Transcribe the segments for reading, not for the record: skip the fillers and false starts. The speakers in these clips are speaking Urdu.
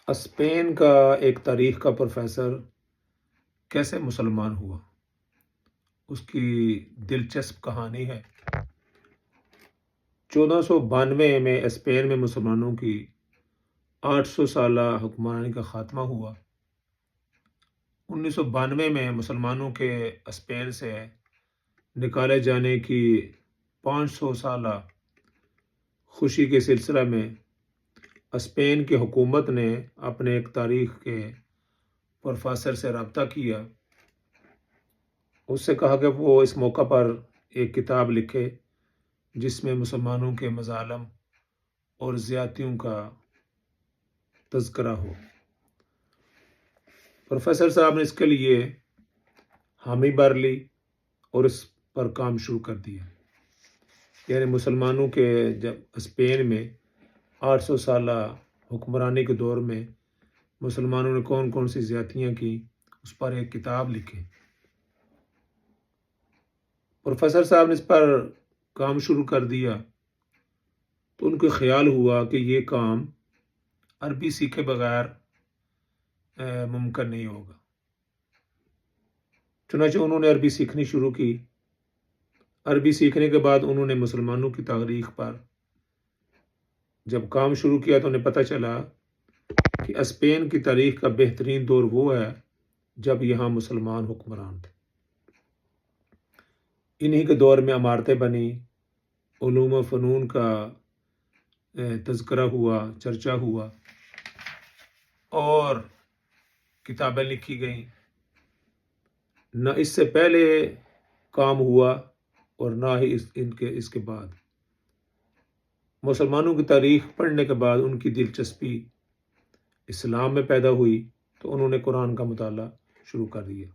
اسپین کا ایک تاریخ کا پروفیسر کیسے مسلمان ہوا، اس کی دلچسپ کہانی ہے۔ 1492 میں اسپین میں مسلمانوں کی 800 سالہ حکمرانی کا خاتمہ ہوا۔ 1992 میں مسلمانوں کے اسپین سے نکالے جانے کی 500 سالہ خوشی کے سلسلہ میں اسپین کی حکومت نے اپنے ایک تاریخ کے پروفیسر سے رابطہ کیا۔ اس سے کہا کہ وہ اس موقع پر ایک کتاب لکھے جس میں مسلمانوں کے مظالم اور زیادتیوں کا تذکرہ ہو۔ پروفیسر صاحب نے اس کے لیے حامی بھر لی اور اس پر کام شروع کر دیا، یعنی مسلمانوں کے جب اسپین میں 800 سالہ حکمرانی کے دور میں مسلمانوں نے کون کون سی زیادتیاں کی، اس پر ایک کتاب لکھی۔ پروفیسر صاحب نے اس پر کام شروع کر دیا تو ان کو خیال ہوا کہ یہ کام عربی سیکھے بغیر ممکن نہیں ہوگا۔ چنانچہ انہوں نے عربی سیکھنی شروع کی۔ عربی سیکھنے کے بعد انہوں نے مسلمانوں کی تاریخ پر جب کام شروع کیا تو انہیں پتہ چلا کہ اسپین کی تاریخ کا بہترین دور وہ ہے جب یہاں مسلمان حکمران تھے۔ انہی کے دور میں عمارتیں بنی، علوم و فنون کا تذکرہ ہوا، چرچا ہوا اور کتابیں لکھی گئیں۔ نہ اس سے پہلے کام ہوا اور نہ ہی اس کے بعد۔ مسلمانوں کی تاریخ پڑھنے کے بعد ان کی دلچسپی اسلام میں پیدا ہوئی تو انہوں نے قرآن کا مطالعہ شروع کر دیا۔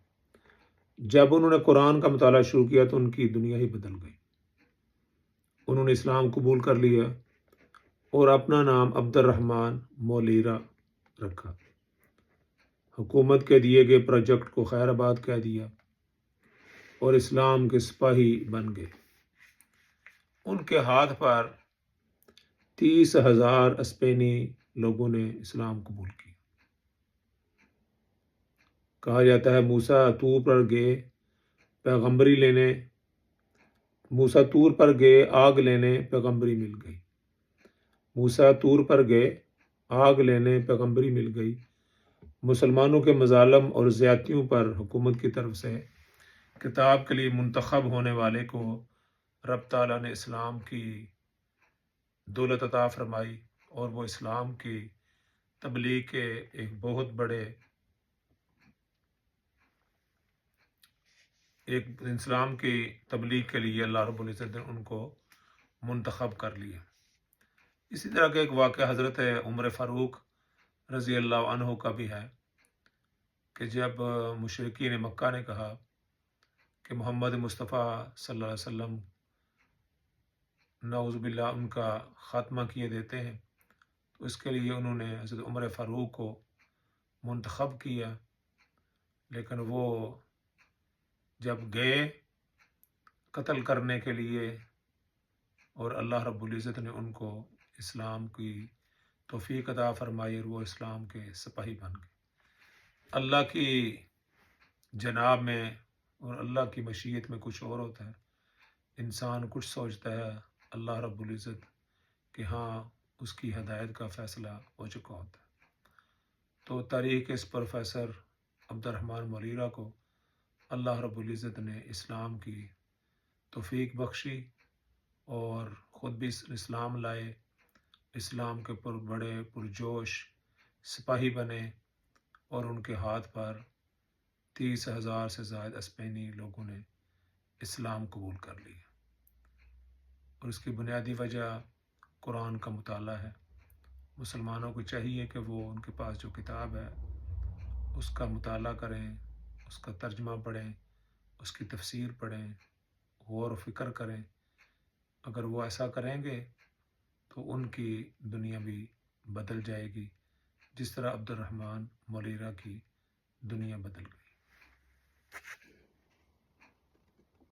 جب انہوں نے قرآن کا مطالعہ شروع کیا تو ان کی دنیا ہی بدل گئی۔ انہوں نے اسلام قبول کر لیا اور اپنا نام عبد الرحمن مولیرا رکھا۔ حکومت کے دیے گئے پروجیکٹ کو خیر آباد کہہ دیا اور اسلام کے سپاہی بن گئے۔ ان کے ہاتھ پر 30,000 اسپینی لوگوں نے اسلام قبول کیا۔ کہا جاتا ہے موسیٰ طور پر گئے پیغمبری لینے، موسیٰ طور پر گئے آگ لینے، پیغمبری مل گئی۔ موسیٰ طور پر گئے آگ لینے، پیغمبری مل گئی۔ مسلمانوں کے مظالم اور زیادتیوں پر حکومت کی طرف سے کتاب کے لیے منتخب ہونے والے کو رب تعالیٰ نے اسلام کی دولت عطا فرمائی اور وہ اسلام کی تبلیغ کے ایک بہت بڑے اسلام کی تبلیغ کے لیے اللہ رب العزت نے ان کو منتخب کر لیا۔ اسی طرح کا ایک واقعہ حضرت عمر فاروق رضی اللہ عنہ کا بھی ہے کہ جب مشرکین مکہ نے کہا کہ محمد مصطفیٰ صلی اللہ علیہ وسلم نعوذ باللہ ان کا خاتمہ کیے دیتے ہیں، تو اس کے لیے انہوں نے حضرت عمر فاروق کو منتخب کیا، لیکن وہ جب گئے قتل کرنے کے لیے اور اللہ رب العزت نے ان کو اسلام کی توفیق عطا فرمائی اور وہ اسلام کے سپاہی بن گئے۔ اللہ کی جناب میں اور اللہ کی مشیت میں کچھ اور ہوتا ہے۔ انسان کچھ سوچتا ہے، اللہ رب العزت کہ ہاں اس کی ہدایت کا فیصلہ ہو چکا ہوتا ہے۔ تو تاریخ اس پروفیسر عبد الرحمن مولیرا کو اللہ رب العزت نے اسلام کی توفیق بخشی اور خود بھی اسلام لائے، اسلام کے بڑے پرجوش سپاہی بنے اور ان کے ہاتھ پر 30,000 سے زائد اسپینی لوگوں نے اسلام قبول کر لیا۔ اور اس کی بنیادی وجہ قرآن کا مطالعہ ہے۔ مسلمانوں کو چاہیے کہ وہ ان کے پاس جو کتاب ہے اس کا مطالعہ کریں، اس کا ترجمہ پڑھیں، اس کی تفسیر پڑھیں، غور و فکر کریں۔ اگر وہ ایسا کریں گے تو ان کی دنیا بھی بدل جائے گی، جس طرح عبد الرحمن مولیرا کی دنیا بدل گئی۔